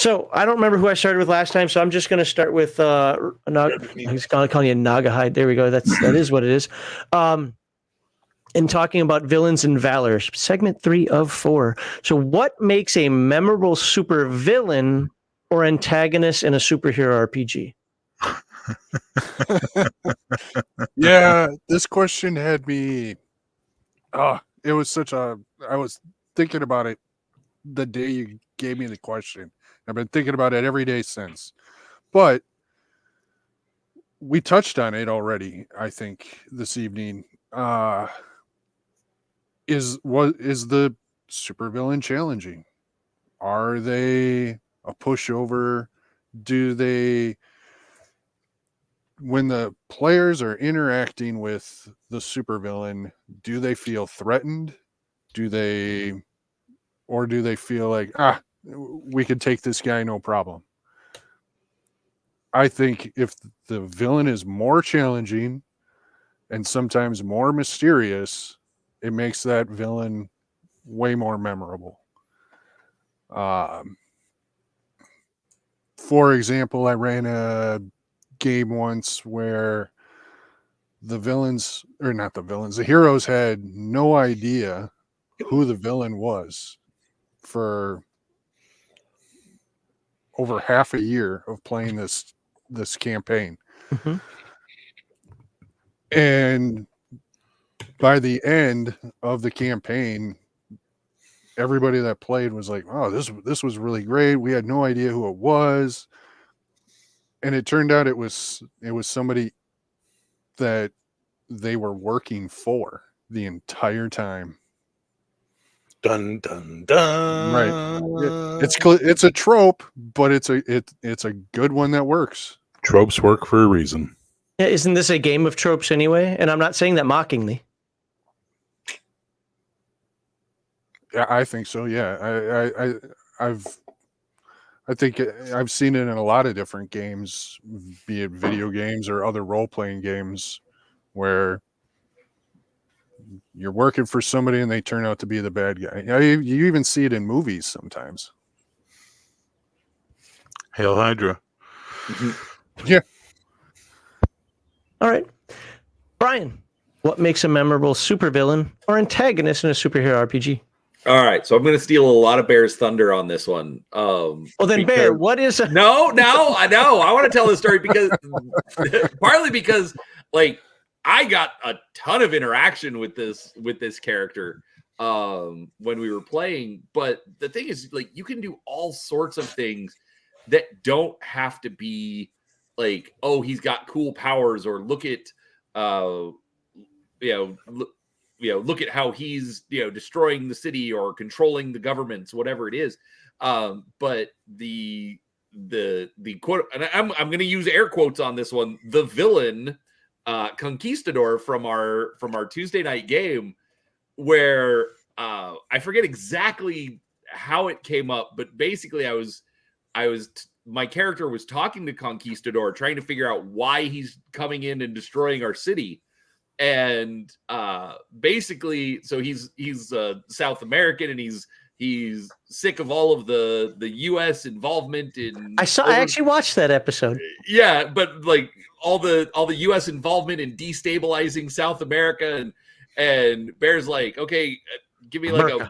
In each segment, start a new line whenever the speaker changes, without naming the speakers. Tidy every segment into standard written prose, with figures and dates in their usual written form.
So I don't remember who I started with last time, so I'm just going to start with he's calling you Nagahide. There we go. That is what it is. In talking about villains and valor, segment 3 of 4. So what makes a memorable super villain or antagonist in a superhero RPG?
Yeah, this question had me. It was I was thinking about it the day you gave me the question. I've been thinking about it every day since. But we touched on it already, I think, this evening. Is the supervillain challenging? Are they a pushover? Do they, when the players are interacting with the supervillain, do they feel threatened? Do they feel like, we could take this guy no problem? I think if the villain is more challenging and sometimes more mysterious, it makes that villain way more memorable. For example, I ran a game once where the heroes had no idea who the villain was for over half a year of playing this campaign.
Mm-hmm.
And by the end of the campaign, everybody that played was like, "Oh, this was really great. We had no idea who it was." And it turned out it was somebody that they were working for the entire time.
Dun dun dun.
Right. It's a trope, but it's a good one that works.
Tropes work for a reason.
Yeah, isn't this a game of tropes anyway? And I'm not saying that mockingly.
Yeah, I think so. Yeah, I think I've seen it in a lot of different games, be it video games or other role-playing games, where you're working for somebody and they turn out to be the bad guy. You even see it in movies sometimes.
Hail Hydra.
Yeah.
All right. Brian, what makes a memorable supervillain or antagonist in a superhero RPG?
All right, so I'm going to steal a lot of Bear's thunder on this one.
Bear, what is a...
No, I know. I want to tell this story because partly because like I got a ton of interaction with this character when we were playing, but the thing is, like, you can do all sorts of things that don't have to be like, oh, he's got cool powers, or look at look at how he's destroying the city or controlling the governments, whatever it is. But the quote, and I'm going to use air quotes on this one, the villain conquistador from our Tuesday night game, where I forget exactly how it came up, but basically my character was talking to Conquistador, trying to figure out why he's coming in and destroying our city. And basically, so he's South American, and he's sick of all of the U.S. involvement in.
I actually watched that episode.
Yeah, but like all the U.S. involvement in destabilizing South America, and Bear's like, okay, give me like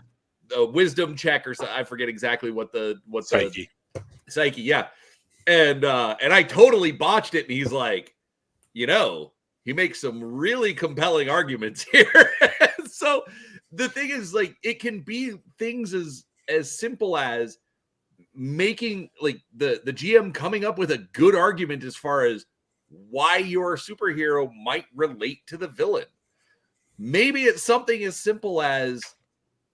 a wisdom check or something. I forget exactly what psyche, yeah. And I totally botched it, and he's like, he makes some really compelling arguments here. So the thing is, like, it can be things as simple as making like the GM coming up with a good argument as far as why your superhero might relate to the villain. Maybe it's something as simple as,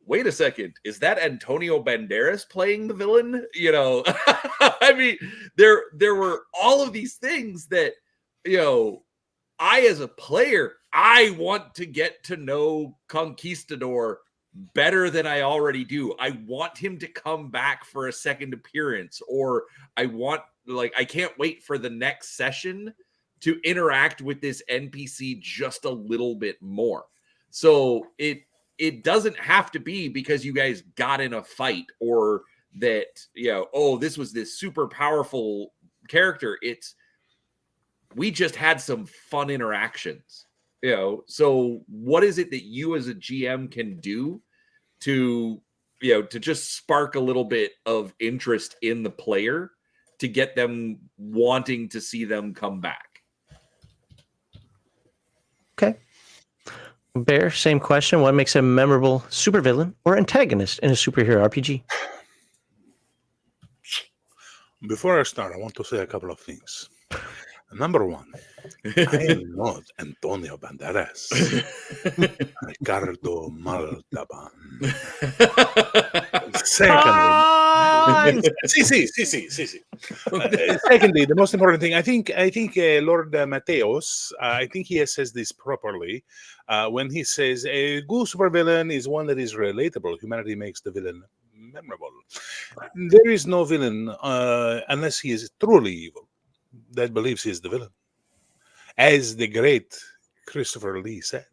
wait a second, is that Antonio Banderas playing the villain? I mean, there were all of these things that, I, as a player, I want to get to know Conquistador better than I already do. I want him to come back for a second appearance, or I can't wait for the next session to interact with this NPC just a little bit more. So it doesn't have to be because you guys got in a fight or that, oh, this was this super powerful character. It's, we just had some fun interactions, so what is it that you as a GM can do to just spark a little bit of interest in the player to get them wanting to see them come back?
Okay. Bear, same question. What makes a memorable supervillain or antagonist in a superhero RPG?
Before I start, I want to say a couple of things. Number one, I am not Antonio Banderas. Ricardo Montalban. Secondly, secondly, the most important thing, I think Lord Mateos, I think he says this properly when he says a good supervillain is one that is relatable. Humanity makes the villain memorable. There is no villain unless he is truly evil that believes he is the villain. As the great Christopher Lee said,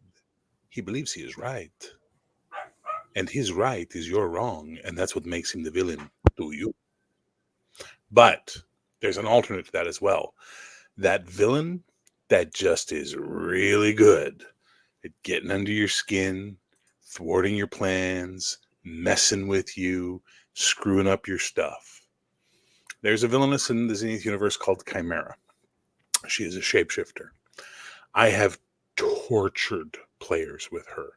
he believes he is right. And his right is your wrong, and that's what makes him the villain to you. But there's an alternate to that as well. That villain that just is really good at getting under your skin, thwarting your plans, messing with you, screwing up your stuff. There's a villainess in the Zenith universe called Chimera. She is a shapeshifter. I have tortured players with her.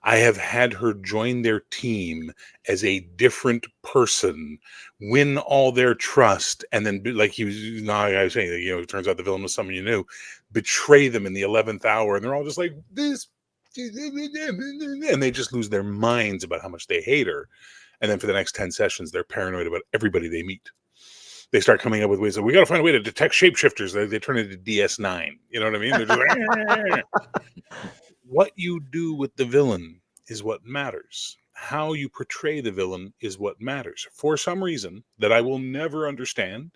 I have had her join their team as a different person, win all their trust, and then, like I was saying, it turns out the villain was someone you knew, betray them in the 11th hour, and they're all just like, this, and they just lose their minds about how much they hate her. And then for the next 10 sessions, they're paranoid about everybody they meet. They start coming up with ways of, we got to find a way to detect shapeshifters. They turn into DS9. You know what I mean? They're just like, what you do with the villain is what matters. How you portray the villain is what matters. For some reason that I will never understand,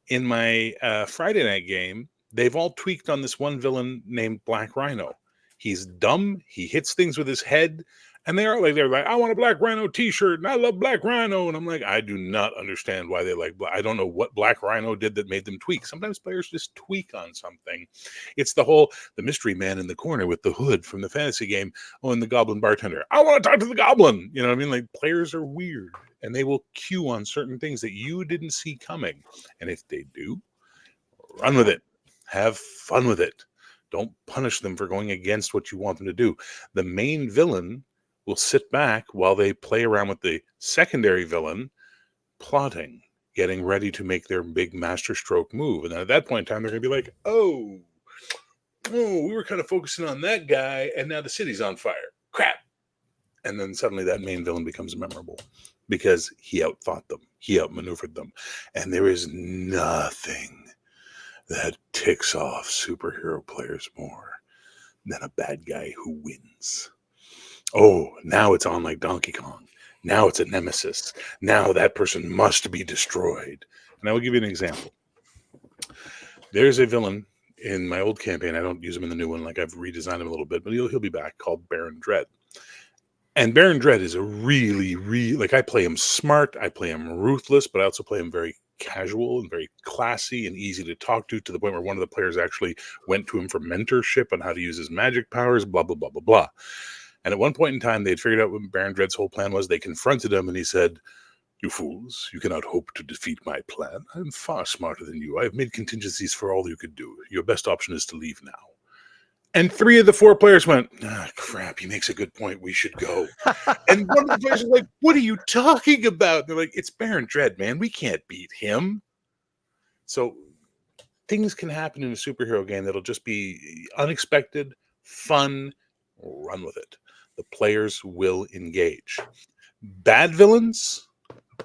in my Friday night game, they've all tweaked on this one villain named Black Rhino. He's dumb. He hits things with his head. And they're like, I want a Black Rhino t-shirt, and I love Black Rhino. And I'm like, I do not understand why they like Black. I don't know what Black Rhino did that made them tweak. Sometimes players just tweak on something. It's the mystery man in the corner with the hood from the fantasy game. Oh, and the goblin bartender. I want to talk to the goblin. You know what I mean? Like, players are weird, and they will cue on certain things that you didn't see coming. And if they do, run with it. Have fun with it. Don't punish them for going against what you want them to do. The main villain will sit back while they play around with the secondary villain, plotting, getting ready to make their big masterstroke move. And then at that point in time, they're going to be like, oh, we were kind of focusing on that guy, and now the city's on fire. Crap. And then suddenly that main villain becomes memorable because he outthought them. He outmaneuvered them. And there is nothing that ticks off superhero players more than a bad guy who wins. Oh, now it's on like Donkey Kong. Now it's a nemesis. Now that person must be destroyed. And I will give you an example. There's a villain in my old campaign. I don't use him in the new one. Like, I've redesigned him a little bit, but he'll be back, called Baron Dread. And Baron Dread is a really, like, I play him smart. I play him ruthless, but I also play him very casual and very classy and easy to talk to the point where one of the players actually went to him for mentorship on how to use his magic powers, blah, blah, blah, blah, blah. And at one point in time, they had figured out what Baron Dread's whole plan was. They confronted him, and he said, "You fools, you cannot hope to defeat my plan. I'm far smarter than you. I have made contingencies for all you could do. Your best option is to leave now." And 3 of the 4 players went, crap, he makes a good point. We should go. And one of the players was like, what are you talking about? And they're like, it's Baron Dread, man. We can't beat him. So things can happen in a superhero game that'll just be unexpected, fun, run with it. The players will engage. Bad villains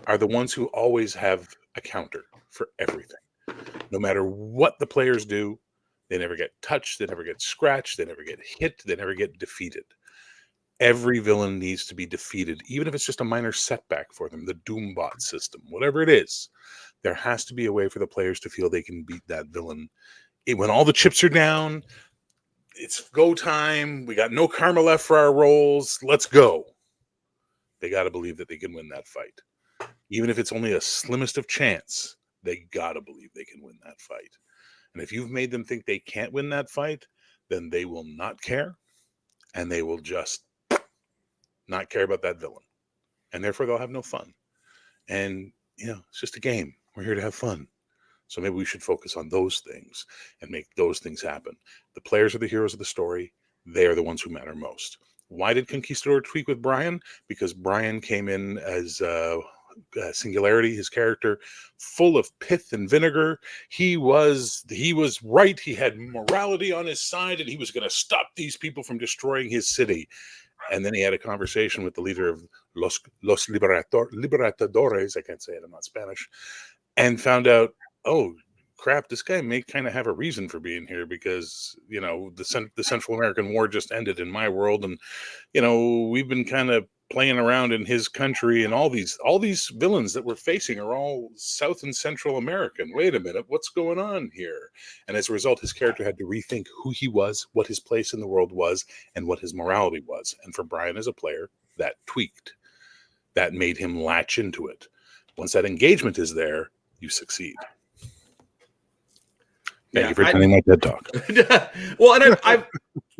are the ones who always have a counter for everything. No matter what the players do, they never get touched, they never get scratched, they never get hit, they never get defeated. Every villain needs to be defeated, even if it's just a minor setback for them, the Doombot system, whatever it is. There has to be a way for the players to feel they can beat that villain. When all the chips are down, it's go time. We got no karma left for our rolls. Let's go. They got to believe that they can win that fight. Even if it's only a slimmest of chance, they gotta believe they can win that fight. And if you've made them think they can't win that fight, then they will not care, and they will just not care about that villain. And therefore they'll have no fun. And, it's just a game. We're here to have fun. So maybe we should focus on those things and make those things happen. The players are the heroes of the story. They are the ones who matter most. Why did Conquistador tweak with Brian? Because Brian came in as Singularity, his character, full of pith and vinegar. He was right. He had morality on his side, and he was going to stop these people from destroying his city. And then he had a conversation with the leader of Los Libertadores. I can't say it. I'm not Spanish. And found out, oh, crap, this guy may kind of have a reason for being here because, the Central American War just ended in my world. And, we've been kind of playing around in his country, and all these villains that we're facing are all South and Central American. Wait a minute, what's going on here? And as a result, his character had to rethink who he was, what his place in the world was, and what his morality was. And for Brian as a player, that tweaked. That made him latch into it. Once that engagement is there, you succeed. Thank you for attending my TED Talk.
Well, and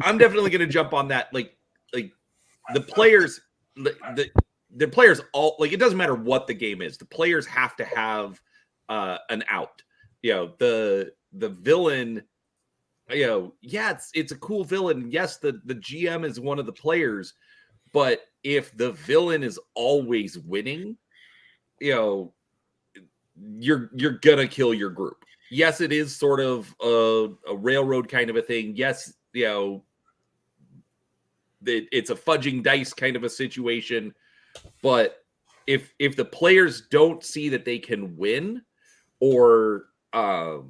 I'm definitely going to jump on that. Like the players, the players all, like, it doesn't matter what the game is. The players have to have an out. The villain. It's a cool villain. Yes, the GM is one of the players, but if the villain is always winning, you're gonna kill your group. Yes, it is sort of a railroad kind of a thing. Yes, it's a fudging dice kind of a situation. But if the players don't see that they can win, or and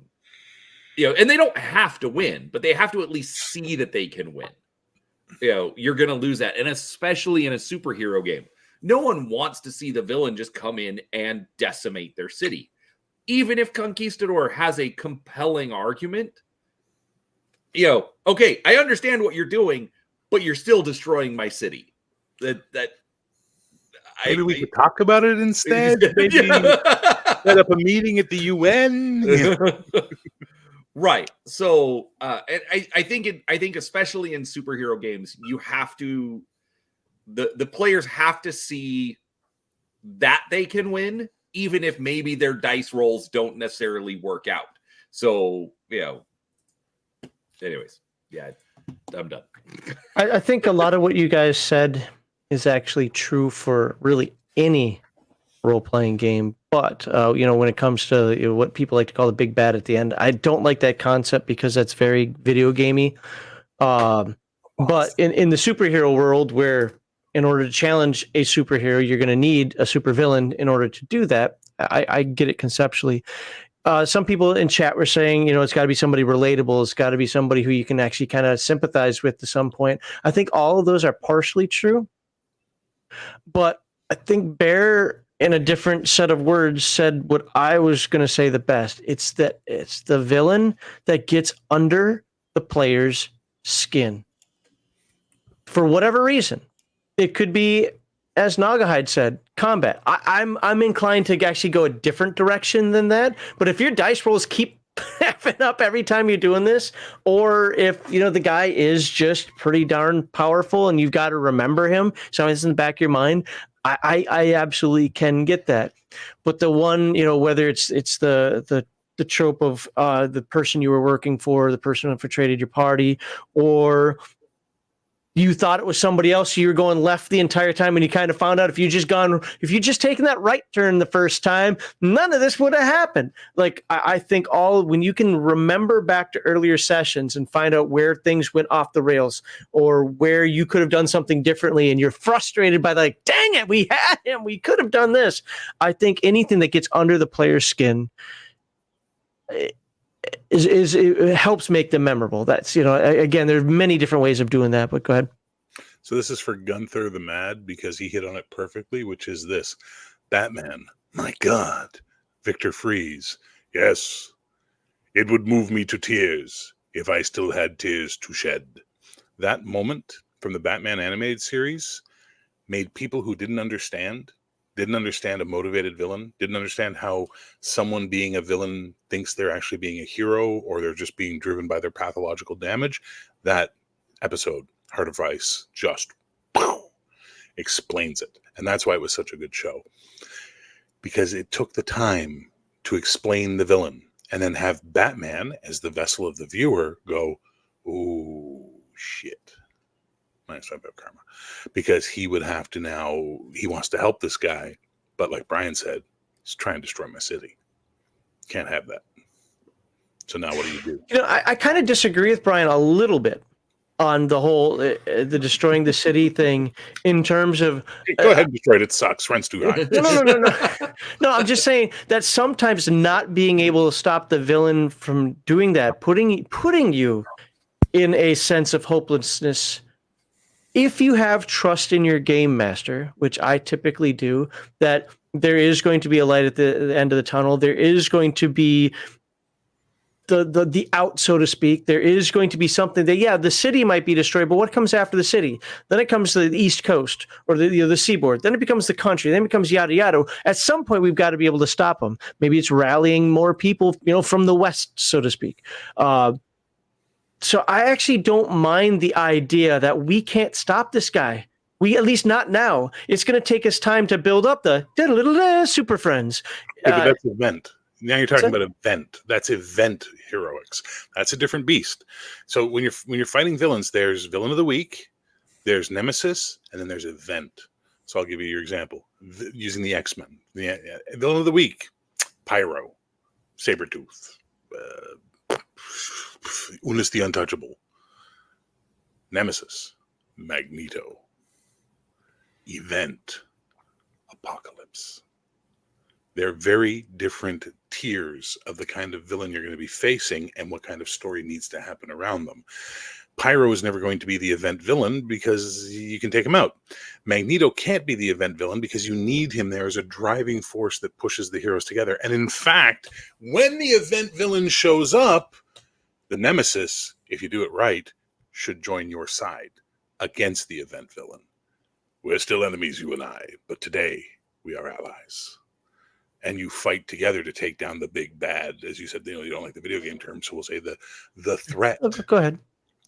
they don't have to win, but they have to at least see that they can win, you're going to lose that. And especially in a superhero game, no one wants to see the villain just come in and decimate their city. Even if Conquistador has a compelling argument, okay, I understand what you're doing, but you're still destroying my city.
Maybe we could talk about it instead. Maybe set up a meeting at the UN.
Right. So I think especially in superhero games, you have to, the players have to see that they can win, even if maybe their dice rolls don't necessarily work out. So, anyways, yeah, I'm done.
I think a lot of what you guys said is actually true for really any role-playing game. But, when it comes to what people like to call the big bad at the end, I don't like that concept because that's very video gamey. But in the superhero world, where in order to challenge a superhero, you're going to need a supervillain in order to do that. I get it conceptually. Some people in chat were saying, it's got to be somebody relatable. It's got to be somebody who you can actually kind of sympathize with to some point. I think all of those are partially true. But I think Bear, in a different set of words, said what I was going to say the best. It's the villain that gets under the player's skin. For whatever reason. It could be, as Nagahide said, combat. I'm inclined to actually go a different direction than that. But if your dice rolls keep effing up every time you're doing this, or if the guy is just pretty darn powerful and you've got to remember him, so it's in the back of your mind, I absolutely can get that. But the one, whether it's the trope of the person you were working for, the person who infiltrated your party, or you thought it was somebody else, so you were going left the entire time, and you kind of found out if you just taken that right turn the first time, none of this would have happened. Like, I think when you can remember back to earlier sessions and find out where things went off the rails or where you could have done something differently, and you're frustrated by dang it, we had him, we could have done this. I think anything that gets under the player's skin it helps make them memorable. That's, again, there are many different ways of doing that, but go ahead.
So this is for Gunther the Mad, because he hit on it perfectly, which is this: Batman, my God, Victor Fries. Yes, it would move me to tears if I still had tears to shed. That moment from the Batman animated series made people who didn't understand didn't understand a motivated villain, didn't understand how someone being a villain thinks they're actually being a hero, or they're just being driven by their pathological damage, that episode, Heart of Ice, just explains it. And that's why it was such a good show. Because it took the time to explain the villain, and then have Batman, as the vessel of the viewer, go, "Ooh, shit. Nice type of karma." Because he would have to now, he wants to help this guy, but like Brian said, he's trying to destroy my city. Can't have that. So now what do you do?
You know, I kind of disagree with Brian a little bit on the whole the destroying the city thing, in terms of
Hey, go ahead and destroy it. It sucks. Rent's too high.
no. No, I'm just saying that sometimes not being able to stop the villain from doing that, putting you in a sense of hopelessness. If you have trust in your game master, which I typically do, that there is going to be a light at the end of the tunnel, there is going to be the out, so to speak. There is going to be something that, yeah, the city might be destroyed, but what comes after the city? Then it comes to the East Coast, or the seaboard. Then it becomes the country. Then it becomes yada yada. At some point, we've got to be able to stop them. Maybe it's rallying more people, from the West, so to speak. So I actually don't mind the idea that we can't stop this guy. We, at least not now. It's going to take us time to build up the super friends.
Yeah, but that's event. Now you're talking about event. That's event heroics. That's a different beast. So when you're fighting villains, there's villain of the week, there's nemesis, and then there's event. So I'll give you your example using the X-Men. The villain of the week: Pyro, Sabretooth, Unis the Untouchable. Nemesis: Magneto. Event: Apocalypse. They're very different tiers of the kind of villain you're going to be facing and what kind of story needs to happen around them. Pyro is never going to be the event villain because you can take him out. Magneto can't be the event villain because you need him there as a driving force that pushes the heroes together. And in fact, when the event villain shows up, the nemesis, if you do it right, should join your side against the event villain. We're still enemies, you and I, but today we are allies. And you fight together to take down the big bad. As you said, you don't like the video game term, so we'll say the threat.
Go ahead.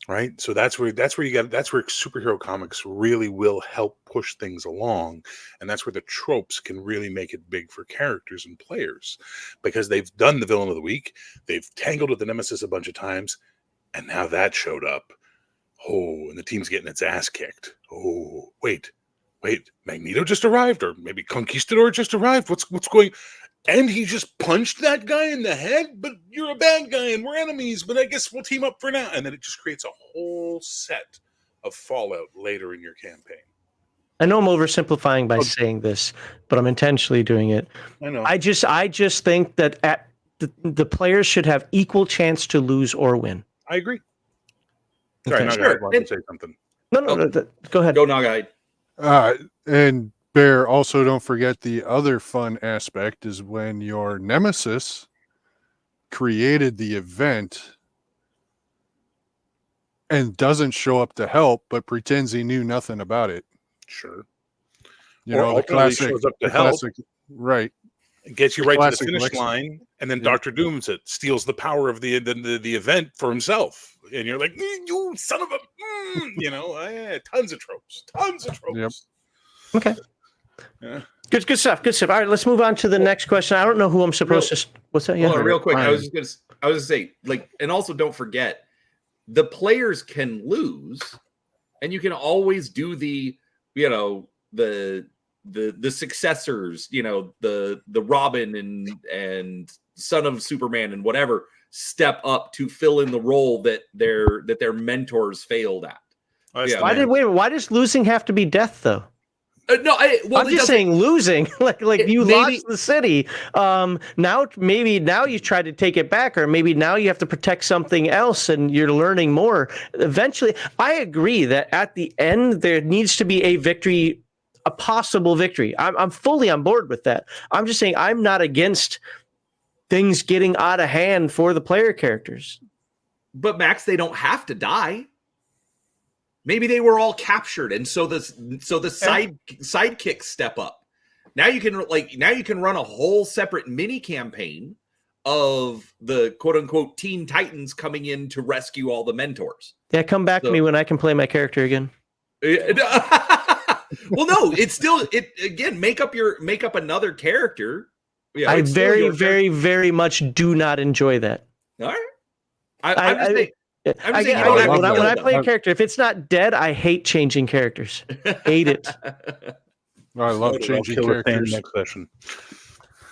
Right? So that's where superhero comics really will help push things along. And that's where the tropes can really make it big for characters and players. Because they've done the villain of the week, they've tangled with the nemesis a bunch of times, and now that showed up. Oh, and the team's getting its ass kicked. Oh, wait, Magneto just arrived, or maybe Conquistador just arrived. What's going? And he just punched that guy in the head. But you're a bad guy, and we're enemies. But I guess we'll team up for now. And then it just creates a whole set of fallout later in your campaign.
I know I'm oversimplifying by saying this, but I'm intentionally doing it.
I know.
I just think that the players should have equal chance to lose or win.
I agree. Sorry,
Okay.
Naga, I wanted to say something.
No, go ahead.
Go Naga.
And Bear, also don't forget the other fun aspect is when your nemesis created the event and doesn't show up to help, but pretends he knew nothing about it.
Sure.
The classic
shows up to help.
Right.
It gets you right to the
Classic
finish
Lex-
line, and then
Yeah.
Dr. Dooms it, steals the power of the event for himself. And you're like, you son of a... tons of tropes.
Yep.
Okay.
Yeah.
Good stuff. All right, let's move on to the next question. I don't know who I'm supposed to. What's that?
Hold on,
Yeah.
real quick. I
Fine.
was gonna say, and also don't forget, the players can lose, and you can always do the successors, the Robin and Son of Superman and whatever step up to fill in the role that their mentors failed at.
That's
Why does losing have to be death though?
I'm
just saying losing, like you
maybe-
lost the city. Now you try to take it back, or maybe now you have to protect something else, and you're learning more. Eventually, I agree that at the end there needs to be a victory, a possible victory. I'm fully on board with that. I'm just saying I'm not against things getting out of hand for the player characters.
But Max, they don't have to die. Maybe they were all captured, and so the sidekicks step up. now you can run a whole separate mini campaign of the quote unquote Teen Titans coming in to rescue all the mentors.
Yeah, come back to me when I can play my character again.
Well, no, it's still again. Make up another character. Yeah,
I very much do not enjoy that.
All right. I'm just saying.
When I play a character, if it's not dead, I hate changing characters. Hate it.
I love changing characters.
Next session.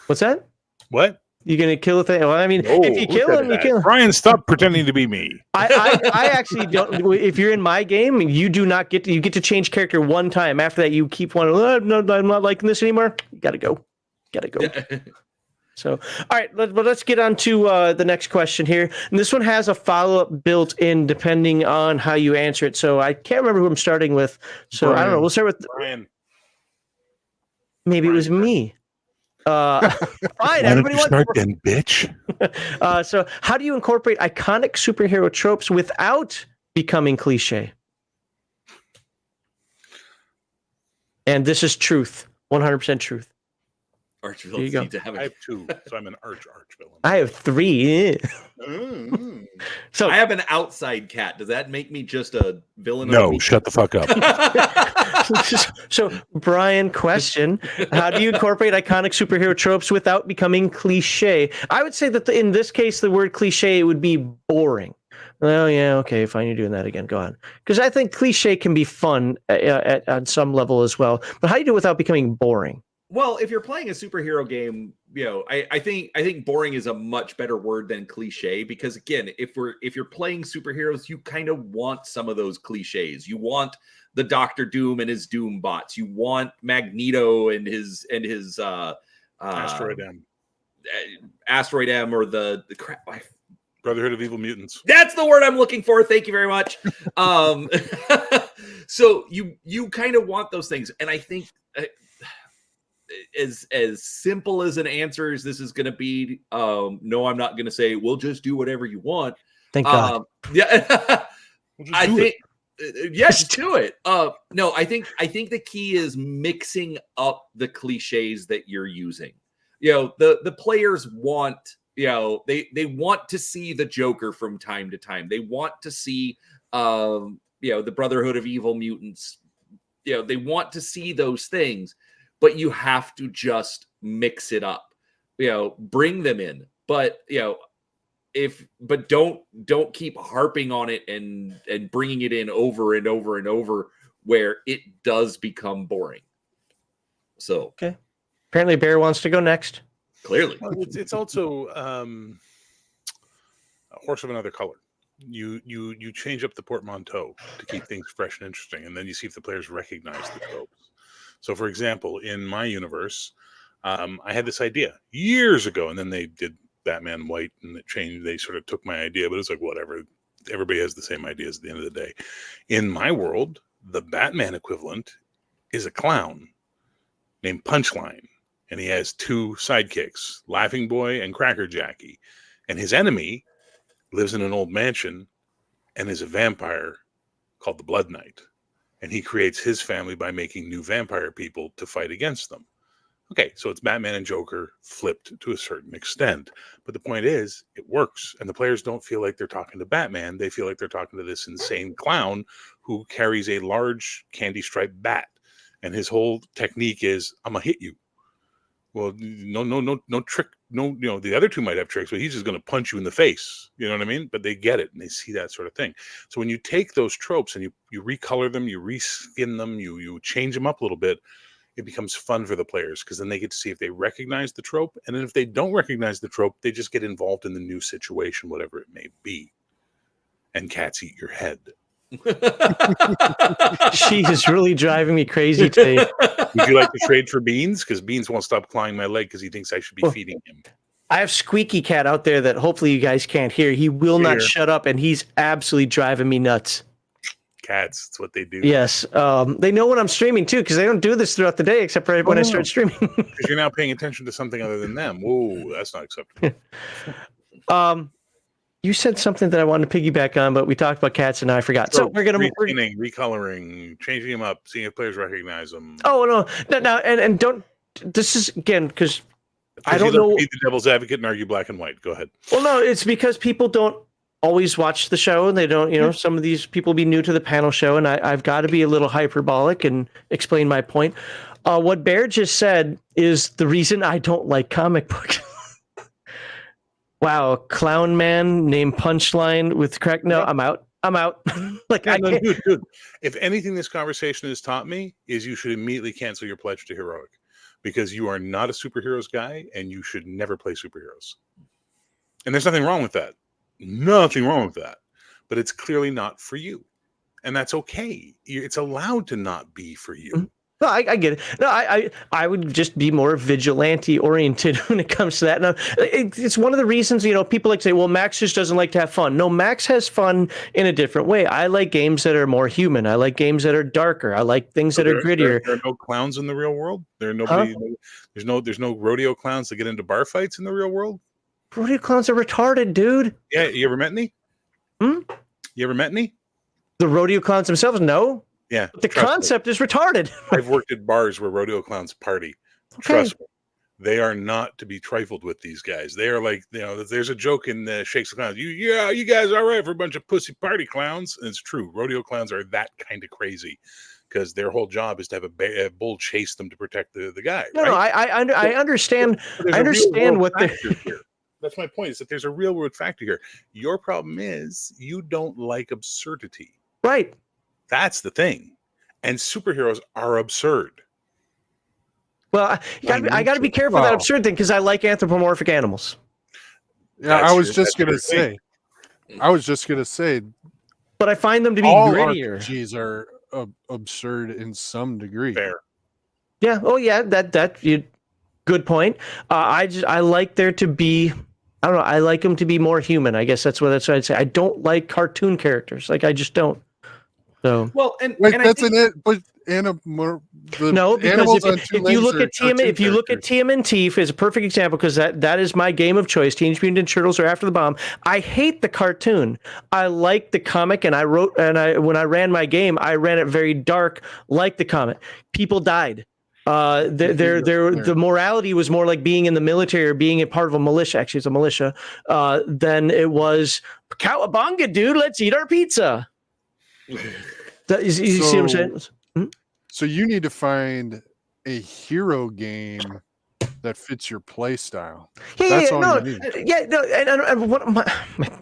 What's that?
What?
You're gonna kill a thing? Well, I mean, if you kill him, you kill him.
Brian, stop pretending to be me.
I actually don't. If you're in my game, you do not get to. You get to change character one time. After that, you keep one. No, I'm not liking this anymore. You gotta go. So, all right, let's get on to the next question here. And this one has a follow-up built in depending on how you answer it. So I can't remember who I'm starting with. So Brian. I don't know. We'll start with
Brian.
Maybe Brian. It was me. Fine, everybody wants
start then, bitch.
So how do you incorporate iconic superhero tropes without becoming cliche? And this is truth. 100% truth.
Archvillains need to have
I have 2, so I'm an arch villain.
I have 3.
So I have an outside cat. Does that make me just a villain?
No, shut the fuck up.
So, Brian, question: how do you incorporate iconic superhero tropes without becoming cliche? I would say that in this case, the word cliche would be boring. Well, yeah, okay, fine, you're doing that again. Go on, because I think cliche can be fun on some level as well. But how do you do it without becoming boring?
Well, if you're playing a superhero game, I think boring is a much better word than cliche, because again, if you're playing superheroes, you kind of want some of those cliches. You want the Doctor Doom and his Doom bots. You want Magneto and his
Asteroid
M or the crap.
Brotherhood of Evil Mutants.
That's the word I'm looking for. Thank you very much. So you kind of want those things, and I think. As simple as an answer as this is going to be, no, I'm not going to say we'll just do whatever you want.
Thank God.
Yeah, I think yes, do it. No, I think the key is mixing up the cliches that you're using. The players want, they want to see the Joker from time to time. They want to see, the Brotherhood of Evil Mutants. They want to see those things. But you have to just mix it up, bring them in. But don't keep harping on it and bringing it in over and over and over, where it does become boring. So
okay, apparently Bear wants to go next.
Clearly,
well, it's also a horse of another color. You change up the portmanteau to keep things fresh and interesting, and then you see if the players recognize the tropes. So, for example, in my universe, I had this idea years ago, and then they did Batman White, and it changed. They sort of took my idea, but it's like, whatever. Everybody has the same ideas at the end of the day. In my world, the Batman equivalent is a clown named Punchline, and he has 2 sidekicks, Laughing Boy and Cracker Jackie. And his enemy lives in an old mansion and is a vampire called the Blood Knight. And he creates his family by making new vampire people to fight against them. Okay, so it's Batman and Joker flipped to a certain extent. But the point is, it works. And the players don't feel like they're talking to Batman. They feel like they're talking to this insane clown who carries a large candy-striped bat. And his whole technique is, I'm going to hit you. Well, no trick. No, the other 2 might have tricks, but he's just going to punch you in the face. You know what I mean? But they get it, and they see that sort of thing. So when you take those tropes and you recolor them, you reskin them, you change them up a little bit, it becomes fun for the players, because then they get to see if they recognize the trope. And then if they don't recognize the trope, they just get involved in the new situation, whatever it may be. And cats eat your head.
She is really driving me crazy today.
Would you like to trade for Beans? Because Beans won't stop clawing my leg because he thinks I should be feeding him.
I have Squeaky Cat out there that hopefully you guys can't hear. He will not shut up, and he's absolutely driving me nuts.
Cats, it's what they do.
Yes. They know when I'm streaming, too, because they don't do this throughout the day except for when I start streaming.
Because you're now paying attention to something other than them. Whoa, that's not acceptable.
You said something that I wanted to piggyback on, but we talked about cats and I forgot. So we're gonna
recoloring, changing them up, seeing if players recognize them.
Oh no, and don't this is again because I
Because
don't
you love
know.
to be the devil's advocate and argue black and white. Go ahead.
Well, no, it's because people don't always watch the show, and they don't. Some of these people be new to the panel show, and I've got to be a little hyperbolic and explain my point. What Bear just said is the reason I don't like comic books. Wow, clown man named Punchline with crack. No, I'm out. Like
Yeah,
I
no,
can't.
dude. If anything this conversation has taught me is you should immediately cancel your pledge to heroic, because you are not a superheroes guy and you should never play superheroes. And there's nothing wrong with that. Nothing wrong with that. But it's clearly not for you. And that's okay. It's allowed to not be for you.
No, I get it. No, I would just be more vigilante oriented when it comes to that. No, it's one of the reasons, people like to say, well, Max just doesn't like to have fun. No, Max has fun in a different way. I like games that are more human. I like games that are darker. I like things that are grittier.
There are no clowns in the real world. There's no rodeo clowns that get into bar fights in the real world.
Rodeo clowns are retarded, dude.
Yeah, you ever met any? You ever met any?
The rodeo clowns themselves, no.
Yeah.
But the concept is retarded.
I've worked at bars where rodeo clowns party.
Okay.
Trust me. They are not to be trifled with, these guys. They are like, there's a joke in Shakes the Clowns. You guys are all right for a bunch of pussy party clowns. And it's true. Rodeo clowns are that kind of crazy because their whole job is to have a bull chase them to protect the guy.
No,
right?
I understand. I understand what they're here.
That's my point, is that there's a real world factor here. Your problem is you don't like absurdity.
Right.
That's the thing. And superheroes are absurd.
Well, I got to be careful of that absurd thing because I like anthropomorphic animals.
Yeah, I was just gonna say.
But I find them to be
all
grittier.
RPGs are absurd in some degree.
Fair.
Yeah. Oh, yeah. Good point. I like there to be. I don't know. I like them to be more human. I guess that's what I'd say. I don't like cartoon characters. Like I just don't. So
well, and
wait,
and
that's
I think,
in it. But
no, because if you look at
TMNT
as a perfect example, because that is my game of choice. Teenage Mutant Ninja Turtles are After the Bomb. I hate the cartoon. I like the comic, and when I ran my game, I ran it very dark, like the comic. People died. The morality was more like being in the military or being a part of a militia. Actually, it's a militia. Than it was cowabunga, dude. Let's eat our pizza. You see what I'm saying?
So you need to find a hero game that fits your play style. That's all you need.
And what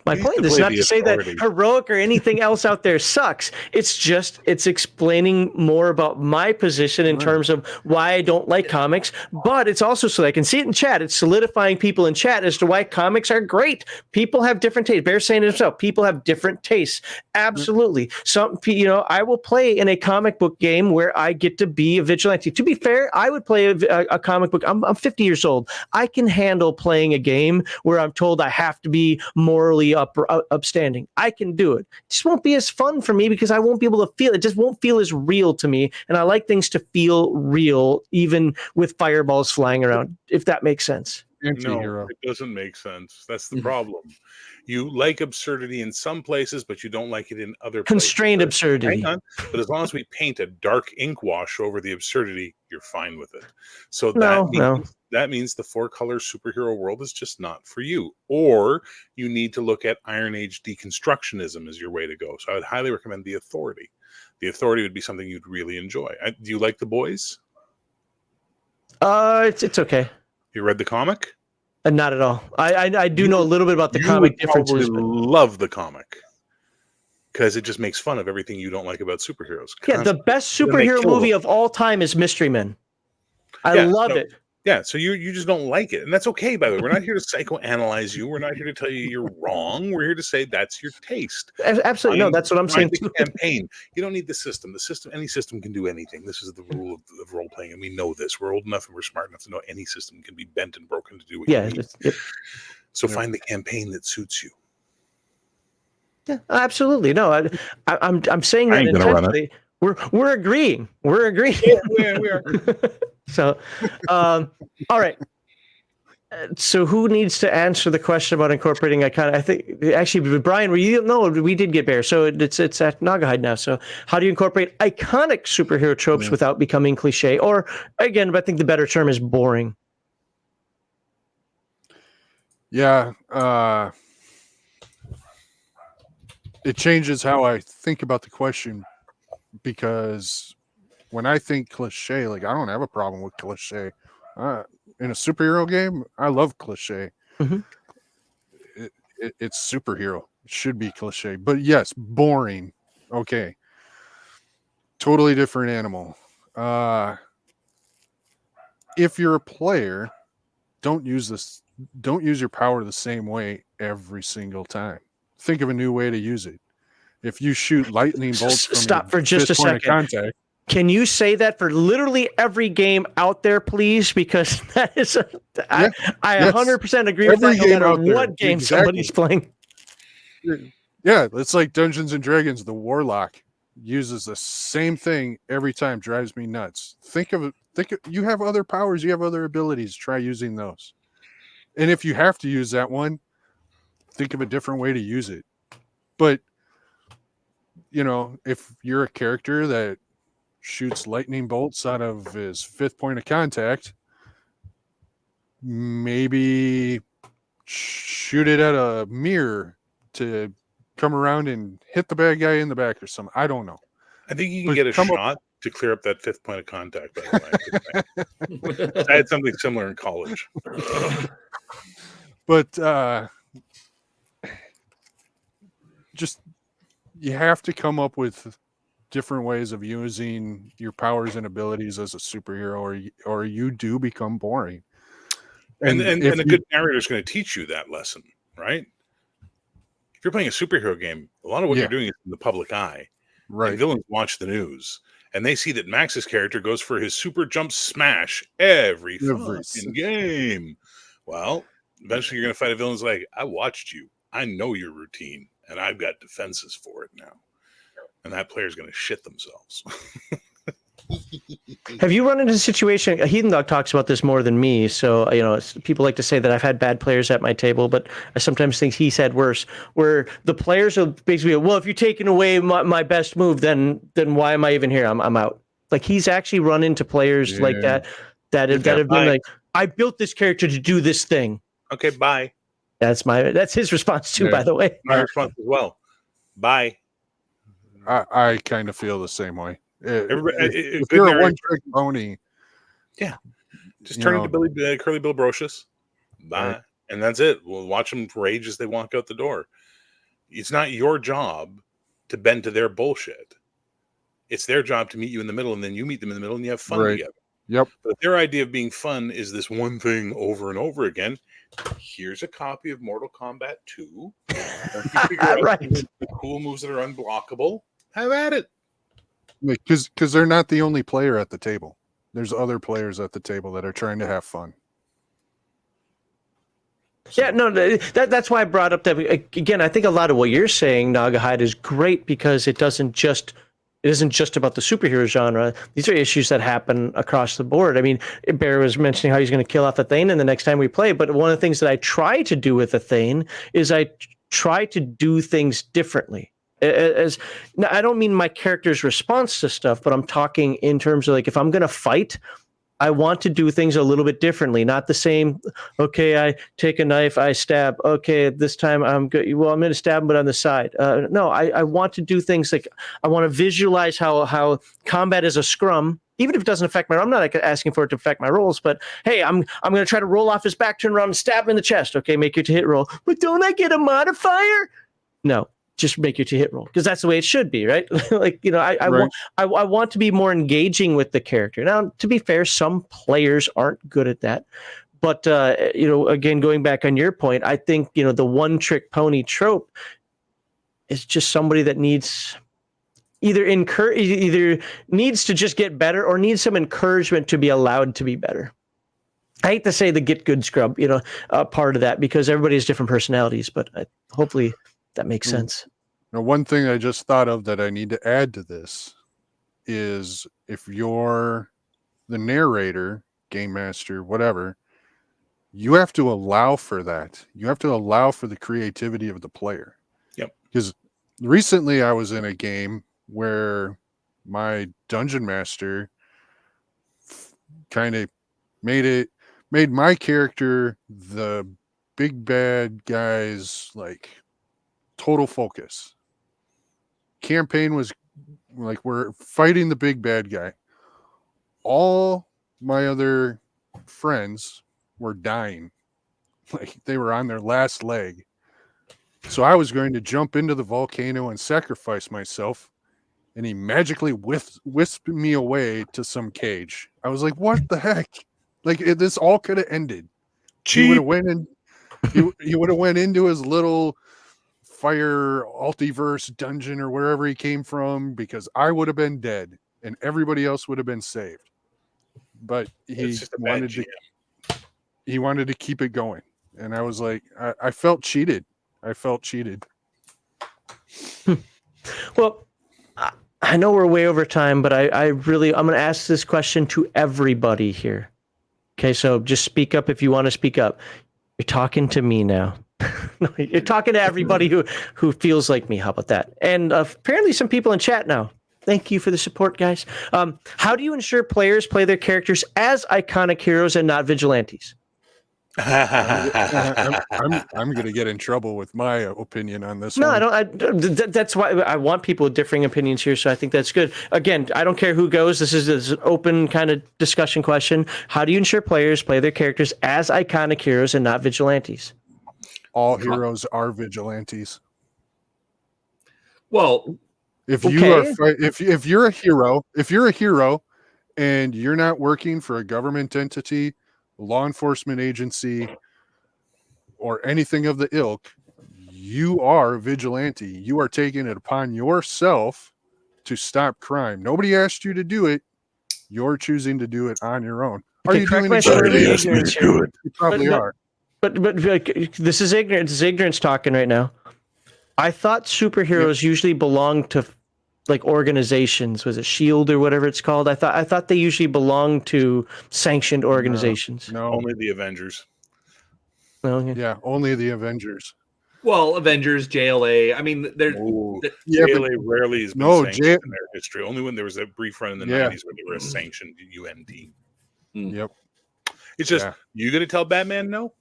my point is not to say that heroic or anything else out there sucks. It's explaining more about my position in terms of why I don't like comics, but it's also so that I can see it in chat. It's solidifying people in chat as to why comics are great. People have different tastes. Bear's saying it himself. People have different tastes. Absolutely. I will play in a comic book game where I get to be a vigilante. To be fair, I would play a comic book. I'm 50 years old. I can handle playing a game where I'm told I have to be morally upstanding. I can do it. It just won't be as fun for me because I won't be able to feel it. It just won't feel as real to me. And I like things to feel real, even with fireballs flying around, if that makes sense.
No, it doesn't make sense. That's the problem. You like absurdity in some places, but you don't like it in other places.
Constrained absurdity.
Hang on. But as long as we paint a dark ink wash over the absurdity, you're fine with it. So that means the 4-color superhero world is just not for you. Or you need to look at Iron Age deconstructionism as your way to go. So I would highly recommend The Authority. The Authority would be something you'd really enjoy. Do you like The Boys?
It's okay.
You read the comic?
Not at all. I do know a little bit about the comic differences.
But love the comic because it just makes fun of everything you don't like about superheroes.
Yeah, the best superhero movie of all time is Mystery Men. I love it.
Yeah, so you just don't like it, and that's okay. By the way, we're not here to psychoanalyze you. We're not here to tell you you're wrong. We're here to say that's your taste.
Absolutely, no, that's what I'm saying.
The campaign. You don't need the system. The system, any system can do anything. This is the rule of role playing, and we know this. We're old enough and we're smart enough to know any system can be bent and broken to do what you need. So find the campaign that suits you.
Yeah, absolutely. No, I'm saying that intentionally. We're agreeing. We're agreeing.
Yeah, we are.
So, all right. So who needs to answer the question about incorporating iconic? I think actually, Brian, we did get Bear. So it's at Nagahide now. So how do you incorporate iconic superhero tropes without becoming cliche? Or again, I think the better term is boring.
Yeah. It changes how I think about the question, because when I think cliche, like I don't have a problem with cliche. In a superhero game, I love cliche.
Mm-hmm.
It's superhero. It should be cliche. But yes, boring. Okay. Totally different animal. If you're a player, don't use your power the same way every single time. Think of a new way to use it. If you shoot lightning bolts from
Stop for just a
fifth point of
second.
contact,
Can you say that for literally every game out there, please? Because that is, I 100% agree with that. No matter what game somebody's playing.
Yeah, it's like Dungeons and Dragons. The Warlock uses the same thing every time. Drives me nuts. Think of you have other powers. You have other abilities. Try using those. And if you have to use that one, think of a different way to use it. But if you're a character that shoots lightning bolts out of his fifth point of contact, maybe shoot it at a mirror to come around and hit the bad guy in the back or something. I don't know.
I think you can get a shot to clear up that fifth point of contact, by the way. I had something similar in college.
But just you have to come up with different ways of using your powers and abilities as a superhero, or you do become boring.
And a good narrator is going to teach you that lesson, right? If you're playing a superhero game, a lot of what you're doing is in the public eye.
Right.
And villains watch the news, and they see that Max's character goes for his super jump smash every fucking game. Well, eventually you're going to fight a villain's like, I watched you. I know your routine, and I've got defenses for it now. And that player's going to shit themselves.
Have you run into a situation? Heathen Dog talks about this more than me. So, people like to say that I've had bad players at my table, but I sometimes think he said worse, where the players will basically, well, if you're taking away my best move, then why am I even here? I'm out. Like he's actually run into players like that have been like, I built this character to do this thing.
Okay, bye.
That's his response too, by the way.
My response as well. Bye.
I kind of feel the same way. If
you're
a one-trick pony,
just turn into Curly Bill Brocious. Bye. Right. And that's it. We'll watch them rage as they walk out the door. It's not your job to bend to their bullshit. It's their job to meet you in the middle, and then you meet them in the middle and you have fun together.
Yep.
But if their idea of being fun is this one thing over and over again, here's a copy of Mortal Kombat 2.
Right.
The cool moves that are unblockable. Have at it.
Because they're not the only player at the table. There's other players at the table that are trying to have fun.
Yeah, no, that's why I brought up that. Again, I think a lot of what you're saying, Nagahide, is great because it isn't just about the superhero genre. These are issues that happen across the board. I mean, Bear was mentioning how he's going to kill off a Thane in the next time we play, but one of the things that I try to do with a Thane is I try to do things differently. Now, I don't mean my character's response to stuff, but I'm talking in terms of like if I'm going to fight, I want to do things a little bit differently, not the same. Okay, I take a knife, I stab. Okay, this time I'm good. Well, I'm going to stab him, but on the side. No, I want to do things like I want to visualize how combat is a scrum, even if it doesn't affect my. I'm not asking for it to affect my rolls, but hey, I'm going to try to roll off his back, turn around, and stab him in the chest. Okay, make your to hit roll, but don't I get a modifier? No. Just make your to hit roll because that's the way it should be, right? Like I want to be more engaging with the character. Now, to be fair, some players aren't good at that, but again, going back on your point, I think the one trick pony trope is just somebody that needs either needs to just get better or needs some encouragement to be allowed to be better. I hate to say the get good scrub, part of that because everybody has different personalities, but hopefully. That makes sense.
Now, one thing I just thought of that I need to add to this is if you're the narrator, game master, whatever, you have to allow for that. You have to allow for the creativity of the player.
Yep.
Because recently I was in a game where my dungeon master kind of made my character the big bad guy's like total focus. Campaign was like, we're fighting the big bad guy. All my other friends were dying. Like they were on their last leg. So I was going to jump into the volcano and sacrifice myself. And he magically whisked me away to some cage. I was like, what the heck? Like this all could have ended. He would have went in. He would have went into his little fire multiverse dungeon or wherever he came from, because I would have been dead and everybody else would have been saved. But he wanted to keep it going. And I was like, I felt cheated.
Well, I know we're way over time, but I'm going to ask this question to everybody here. Okay, so just speak up if you want to speak up. You're talking to me now. No, you're talking to everybody who feels like me. How about that? And apparently some people in chat now. Thank you for the support, guys. How do you ensure players play their characters as iconic heroes and not vigilantes?
I'm going to get in trouble with my opinion on this.
No,
one.
I don't. That's why I want people with differing opinions here. So I think that's good. Again, I don't care who goes. This is an open kind of discussion question. How do you ensure players play their characters as iconic heroes and not vigilantes?
All heroes are vigilantes.
Well,
if you're a hero and you're not working for a government entity, law enforcement agency, or anything of the ilk, you are a vigilante. You are taking it upon yourself to stop crime. Nobody asked you to do it. You're choosing to do it on your own. Are you doing it? You probably are.
But this is ignorance. This is ignorance talking right now. I thought superheroes usually belong to like organizations. Was it SHIELD or whatever it's called? I thought they usually belong to sanctioned organizations.
No.
Only the Avengers.
Yeah, only the Avengers.
Well, Avengers, JLA. I mean,
JLA rarely has been sanctioned in their history. Only when there was a brief run in the 90s where they were a sanctioned UN team.
Yep.
It's just, you going to tell Batman no?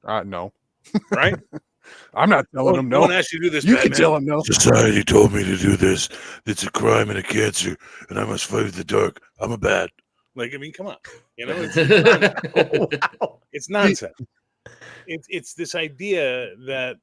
No.
Right?
I'm not telling him no.
Don't ask you to do this,
You
Batman.
can tell him no.
Society told me to do this. It's a crime and a cancer, and I must fight the dark. I'm a bat.
Like, I mean, come on. You know, it's nonsense. It's this idea that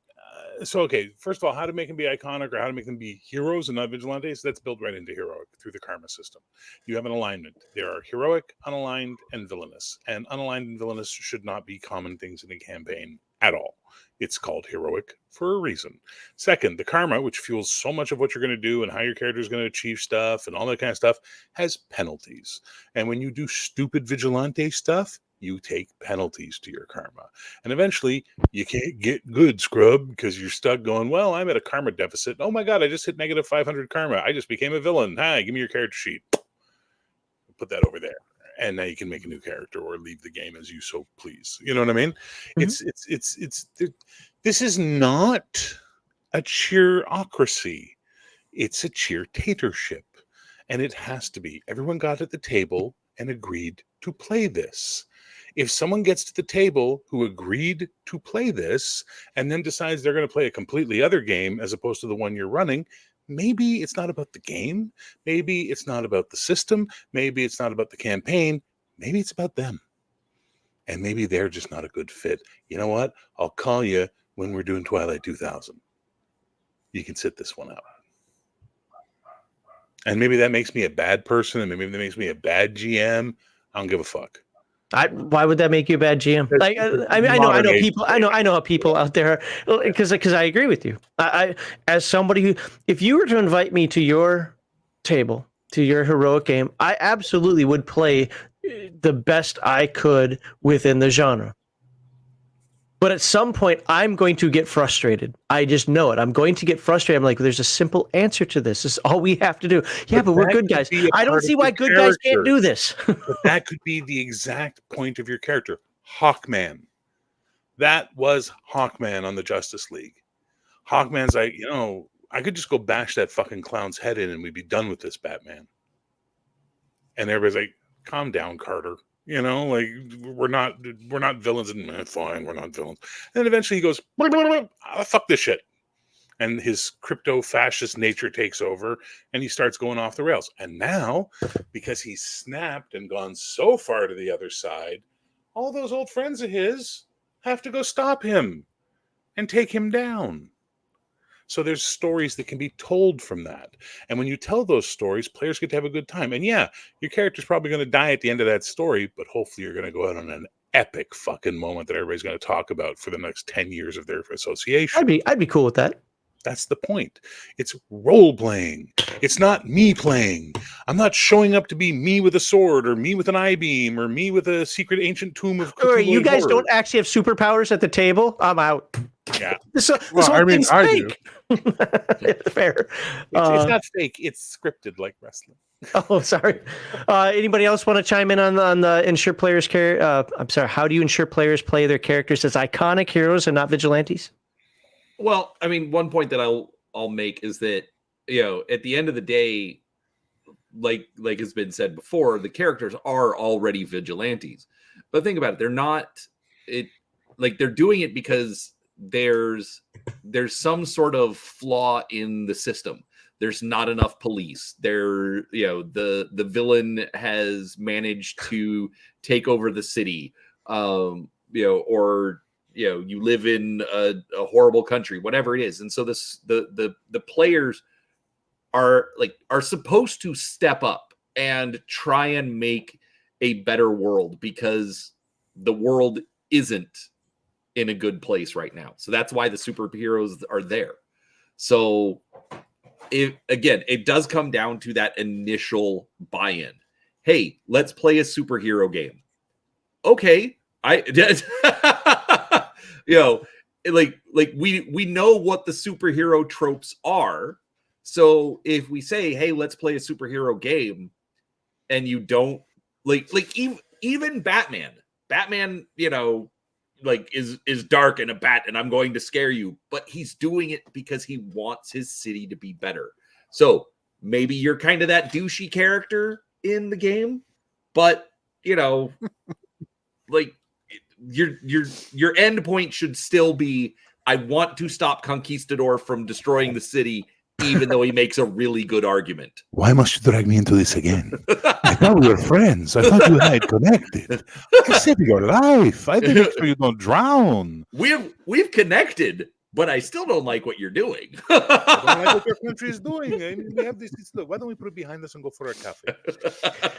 okay, first of all, how to make them be iconic or how to make them be heroes and not vigilantes, that's built right into heroic through the karma system. You have an alignment. There are heroic, unaligned, and villainous. And unaligned and villainous should not be common things in a campaign at all. It's called heroic for a reason. Second, the karma, which fuels so much of what you're going to do and how your character is going to achieve stuff and all that kind of stuff, has penalties. And when you do stupid vigilante stuff, you take penalties to your karma. And eventually, you can't get good, scrub, because you're stuck going, well, I'm at a karma deficit. Oh my God, I just hit negative 500 karma. I just became a villain. Hi, give me your character sheet. Put that over there. And now you can make a new character or leave the game as you so please. You know what I mean? Mm-hmm. This is not a cheerocracy. It's a cheertatorship. And it has to be. Everyone got at the table and agreed to play this. If someone gets to the table who agreed to play this and then decides they're going to play a completely other game as opposed to the one you're running, maybe it's not about the game. Maybe it's not about the system. Maybe it's not about the campaign. Maybe it's about them. And maybe they're just not a good fit. You know what? I'll call you when we're doing Twilight 2000. You can sit this one out. And maybe that makes me a bad person, and maybe that makes me a bad GM. I don't give a fuck.
Why would that make you a bad GM? Like, I mean, I know people. I know how people out there, because I agree with you. I as somebody who, if you were to invite me to your table, to your heroic game, I absolutely would play the best I could within the genre. But at some point, I'm going to get frustrated. I just know it. I'm going to get frustrated. I'm like, there's a simple answer to this. This is all we have to do. Yeah, but we're
that
good
could
guys.
be a
I don't
part
see
of
why
your
good guys can't
character.
do this.
But that could be the exact point of your character. Hawkman. That was Hawkman on the Justice League. Hawkman's like, I could just go bash that fucking clown's head in and we'd be done with this Batman. And everybody's like, calm down, Carter. Like we're not villains, and fine, we're not villains. And then eventually he goes, fuck this shit. And his crypto-fascist nature takes over, and he starts going off the rails. And now, because he's snapped and gone so far to the other side, all those old friends of his have to go stop him and take him down. So there's stories that can be told from that. And when you tell those stories, players get to have a good time. And yeah, your character's probably going to die at the end of that story, but hopefully you're going to go out on an epic fucking moment that everybody's going to talk about for the next 10 years of their association.
I'd be cool with that.
That's the point. It's role playing. It's not me playing. I'm not showing up to be me with a sword or me with an I-beam or me with a secret ancient tomb of Cthulhu.
You guys don't actually have superpowers at the table? I'm out.
Yeah.
This whole thing's fake. Fair.
It's not fake. It's scripted like wrestling.
Oh, sorry. Anybody else want to chime in on the ensure players I'm sorry. How do you ensure players play their characters as iconic heroes and not vigilantes?
Well, I mean, one point that I'll make is that, at the end of the day, like has been said before, the characters are already vigilantes. But think about it, they're not they're doing it because there's some sort of flaw in the system. There's not enough police. The villain has managed to take over the city, or you live in a horrible country, whatever it is. And so the players are supposed to step up and try and make a better world because the world isn't in a good place right now. So that's why the superheroes are there. So it does come down to that initial buy-in. Hey, let's play a superhero game. Okay. We know what the superhero tropes are. So if we say, hey, let's play a superhero game, and you don't even Batman, is dark and a bat, and I'm going to scare you, but he's doing it because he wants his city to be better. So maybe you're kind of that douchey character in the game, but your end point should still be, I want to stop Conquistador from destroying the city, even though he makes a really good argument.
Why must you drag me into this again? I thought we were friends. I thought you had connected. I saved your life. I did make sure you don't drown.
We've connected, but I still don't like what you're doing.
I don't like what your country is doing. I mean, we have this. Why don't we put it behind us and go for a cafe?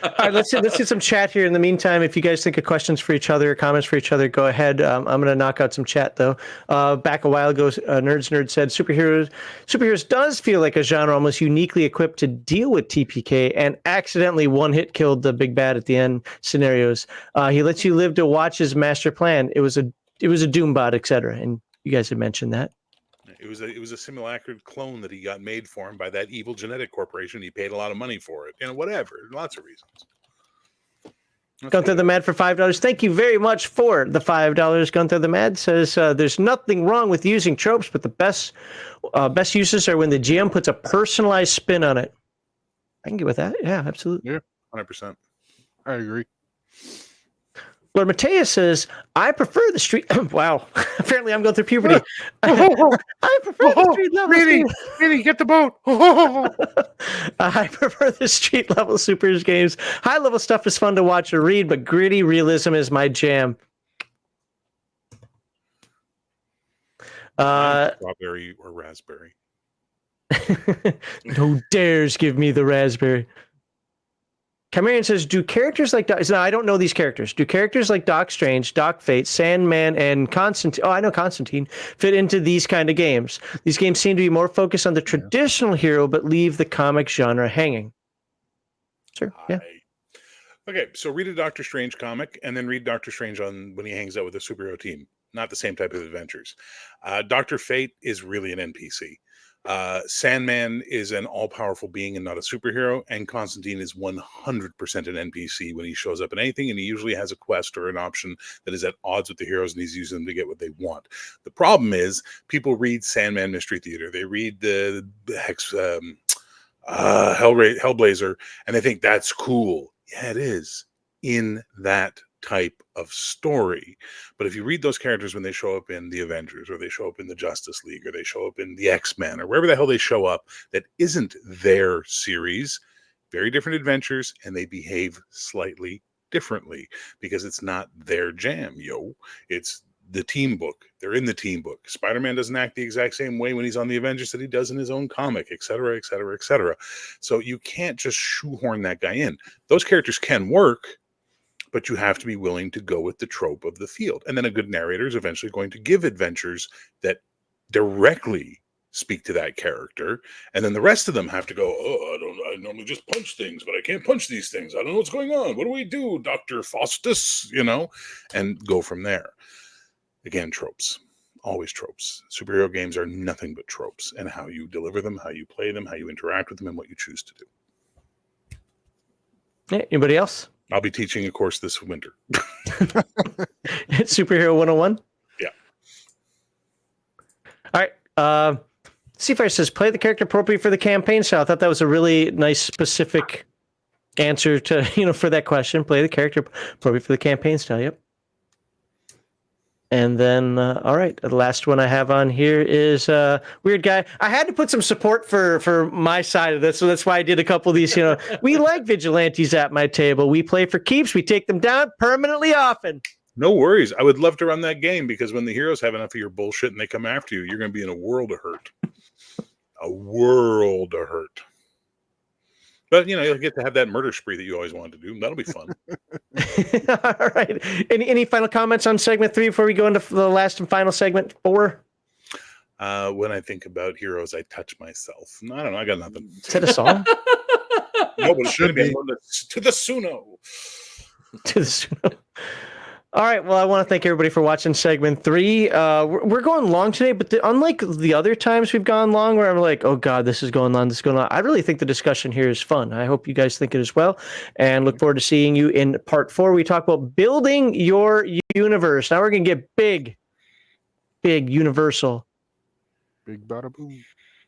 All right, let's get some chat here. In the meantime, if you guys think of questions for each other or comments for each other, go ahead. I'm going to knock out some chat though. Back a while ago, Nerd said superheroes does feel like a genre almost uniquely equipped to deal with TPK, and accidentally one hit killed the big bad at the end scenarios. He lets you live to watch his master plan. It was a Doombot, etc. And you guys had mentioned that.
It was a simulacra clone that he got made for him by that evil genetic corporation. He paid a lot of money for it. Whatever. Lots of reasons.
Gunther the Mad for $5. Thank you very much for the $5. Gunther the Mad says there's nothing wrong with using tropes, but the best uses are when the GM puts a personalized spin on it. I can get with that. Yeah, absolutely.
Yeah, 100%. I agree.
Lord Mateus says, I prefer the street. Wow. Apparently I'm going through puberty. I prefer the street level.
Really, get the boat.
I prefer the street level supers games. High level stuff is fun to watch or read, but gritty realism is my jam.
Strawberry or raspberry.
No dares give me the raspberry. Chimerian says, do characters like now I don't know these characters. Do characters like Doc Strange, Doc Fate, Sandman, and Constantine? Oh, I know Constantine fit into these kind of games. These games seem to be more focused on the traditional hero, but leave the comic genre hanging. Sure. Yeah.
Okay, so read a Doctor Strange comic, and then read Doctor Strange on when he hangs out with the superhero team. not the same type of adventures. Dr. Fate is really an NPC. Sandman is an all-powerful being and not a superhero, and Constantine is 100% an NPC when he shows up in anything, and he usually has a quest or an option that is at odds with the heroes, and he's using them to get what they want. The problem is people read Sandman Mystery Theater, they read the Hex Hellblazer, and they think that's cool. Yeah, it is in that type of story. But if you read those characters when they show up in the Avengers, or they show up in the Justice League, or they show up in the X-Men, or wherever the hell they show up, that isn't their series, very different adventures, and they behave slightly differently because it's not their jam, it's the team book. They're in the team book. Spider-Man doesn't act the exact same way when he's on the Avengers that he does in his own comic, etc., etc., etc. So you can't just shoehorn that guy in. Those characters can work, but you have to be willing to go with the trope of the field. And then a good narrator is eventually going to give adventures that directly speak to that character. And then the rest of them have to go, I normally just punch things, but I can't punch these things. I don't know what's going on. What do we do, Dr. Faustus? And go from there. Again, tropes. Always tropes. Superhero games are nothing but tropes, and how you deliver them, how you play them, how you interact with them, and what you choose to do.
Yeah, anybody else?
I'll be teaching a course this winter.
Superhero 101?
Yeah.
All right. Seafire says, play the character appropriate for the campaign style. I thought that was a really nice, specific answer to, for that question. Play the character appropriate for the campaign style. Yep. And then, all right, the last one I have on here is Weird Guy. I had to put some support for my side of this, so that's why I did a couple of these. We like vigilantes at my table. We play for keeps. We take them down permanently often.
No worries. I would love to run that game, because when the heroes have enough of your bullshit and they come after you, you're going to be in a world of hurt. A world of hurt. But, you'll get to have that murder spree that you always wanted to do. That'll be fun.
All right. Any final comments on segment 3 before we go into the last and final segment 4?
When I think about heroes, I touch myself. I don't know. I got nothing.
Is that a song?
No, but it should be. To the Suno.
To the Suno. All right. Well, I want to thank everybody for watching segment 3. We're going long today, but unlike the other times we've gone long, where I'm like, oh God, this is going on, this is going on. I really think the discussion here is fun. I hope you guys think it as well, and look forward to seeing you in part 4. We talk about building your universe. Now we're going to get big, universal.
Big bada boom.